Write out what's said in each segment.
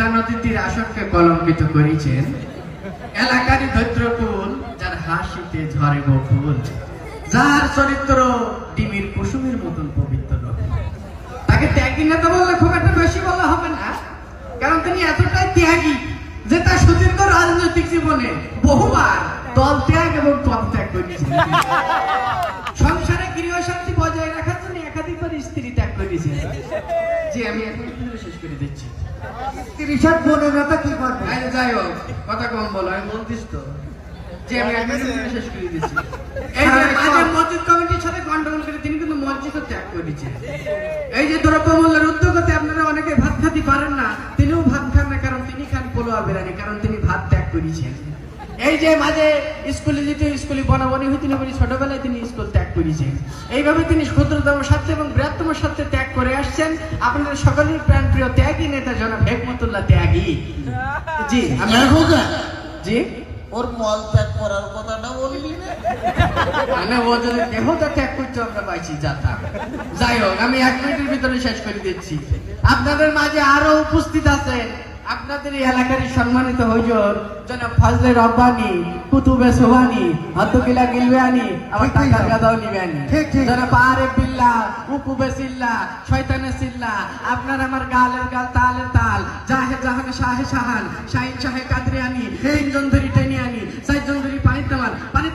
মেঘনা নদীর তীরে আসনকে কলঙ্কিত করেছেন। এলাকারই ধৈর্যকুল, যার হাসিতে ঝরে বকুল, যার চরিত্র ডিমির কুসুমের মতন পবিত্র। তাকে ত্যাগী নেতা বললে খুব একটা বেশি বলা হবে না, কারণ তিনি এতটাই ত্যাগী যে তার সুদীর্ঘ রাজনৈতিক জীবনে বহুবার দল ত্যাগ এবং পদ ত্যাগ করেছেন। সংসারে গৃহশান্তি বজায় রাখার জন্য একাধিকবার স্ত্রী ত্যাগ করেছেন। জি, আমি এখন শেষ করে দিচ্ছি। ঋষাদ বোনের নেতা কি করবে? যাই হোক, কথা কম বলো, আমি বলতিস তো যে আমি একদম শেষ করে দিচ্ছি। এই যে মাঝের মসজিদ কমিটির সাথে গন্ডগোল করে তিনি কিন্তু মসজিদও ত্যাগ করেছেন। এই যে দ্রব্যমূল্যের উদ্যোগতে আপনারা অনেকে ভাত খাতে পারেন না, তিনিও ভাত খান না, কারণ তিনি খান পোলোয়া বিরিয়ানি, কারণ তিনি ভাত ত্যাগ করেছেন। এই যে মাঝে স্কুলে যেতে স্কুলে বনাবনি হইতে না, ছোটবেলায় তিনি স্কুল ত্যাগ করেছেন। এইভাবে তিনি ক্ষুদ্রতম স্বার্থে এবং বৃহত্তম স্বার্থে ত্যাগ করে আসছেন। আপনাদের সকলের প্রাণপ্রিয় ত্যাগী নেতা জনাব হেকমতুল্লাহ ত্যাগী। জি, জি, ওর মল ত্যাগ করার কথাটা বলবি না? মানে ও যদি দেহটা ত্যাগ করতে আমরা পাইছি যাতা। যাই হোক, আমি 1 মিনিটের ভিতরে শেষ করে দিচ্ছি। আপনাদের মাঝে আরো উপস্থিত আছেন আপনাদের এই এলাকারই সম্মানিত হুজুর জনাব ফজলে রব্বানি, কুতুবে সোহানি, হদ্দকিলা গিলওয়ানি, আবার টাকা গাদাও নিবেনি, জনাব আরেফ বিল্লাহ, উকুবে সিল্লা, শয়তানে সিল্লা, আপনার আমার গালের গাল তালের তাল, জাহে জাহানে শাহে শাহান, শাহিন শাহে কাদরিয়ানি, 3 জন ধরি টেনে আনি, 4 জন ধরি পানির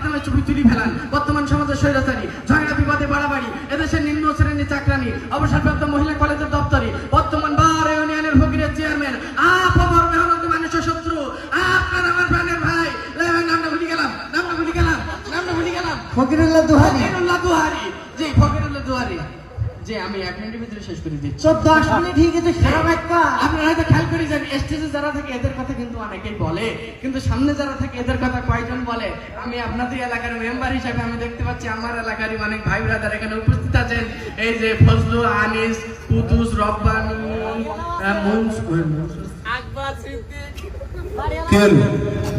নামায় চুপি চুরি ফেলান। বর্তমান সমাজের স্বৈরাচারী, ঝগড়া বিবাদে বাড়াবাড়ি, এদেশের নিম্ন শ্রেণীর চাকরানি, অবসরপ্রাপ্ত মহিলা কলেজের দপ্তরি, বর্তমান বার ইউনিয়নের ফকিরের চেয়ারম্যান, আপর মেহনত মানুষের শত্রু, আপনার আমার প্রাণের ভাই, নামটা ভুলে গেলাম, ফকিরুল্লাহ দুহারি। জি, ফকিরুল্লাহ দুহারি। জি, আমি 1 মিনিটের ভিতরে শেষ করে দিচ্ছি। 10 মিনিট হয়ে গেছে, সারা একটা। আপনারা হয়তো খেয়াল করে যান, স্টেজে যারা থাকে এদের কথা কিন্তু অনেকেই বলে, কিন্তু সামনে যারা থাকে এদের কথা কয়জন বলে? আমি আপনাদের এলাকার মেম্বার হিসাবে আমি দেখতে পাচ্ছি আমার এলাকারই অনেক ভাই ব্রাদার এখানে উপস্থিত আছেন। এই যে ফজলু, আনিস, কুতুস, রব্বানি,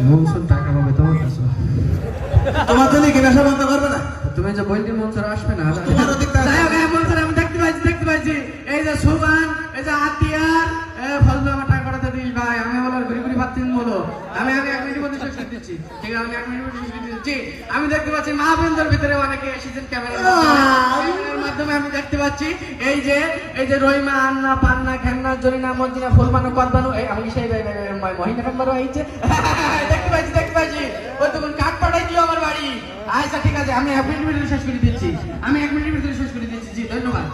মনসুর টাকা পাবে তোমার কাছে। তোমার জন্য কি ব্যবসা বন্ধ করবে না? তুমি যে বললি মনসুর আসবে না, মনসুর আমি দেখতে পাচ্ছি। এই যে সুবান, এই যে আতিয়ার, ফজলু আমার টাকা পাঠাতে দিস ভাই। আমি বলো ঘুরি ঘুরি পাচ্ছেন বলো। আমি 1 মিনিট মধ্যে শেষ করে দিচ্ছি। ঠিক আছে, আমি 1 মিনিট মধ্যে শেষ করে দিচ্ছি। আমি দেখতে পাচ্ছি মাহবুবদের ভিতরে অনেকে এসেছেন ক্যামেরার মাধ্যমে। আমি দেখতে পাচ্ছি এই যে রহিমা, আন্না, পান্না, খেন্না, জরিনা, মঞ্জিনা, ফুলবানো, কদবানো, এই আমি সেই মহিলা মেম্বারও আইছে। দেখতে পাচ্ছি ওই তখন কাঠ পাঠাই দিও আমার বাড়ি। আচ্ছা ঠিক আছে, আমি 1 মিনিটের ভিতরে শেষ করে দিচ্ছি। জি, ধন্যবাদ।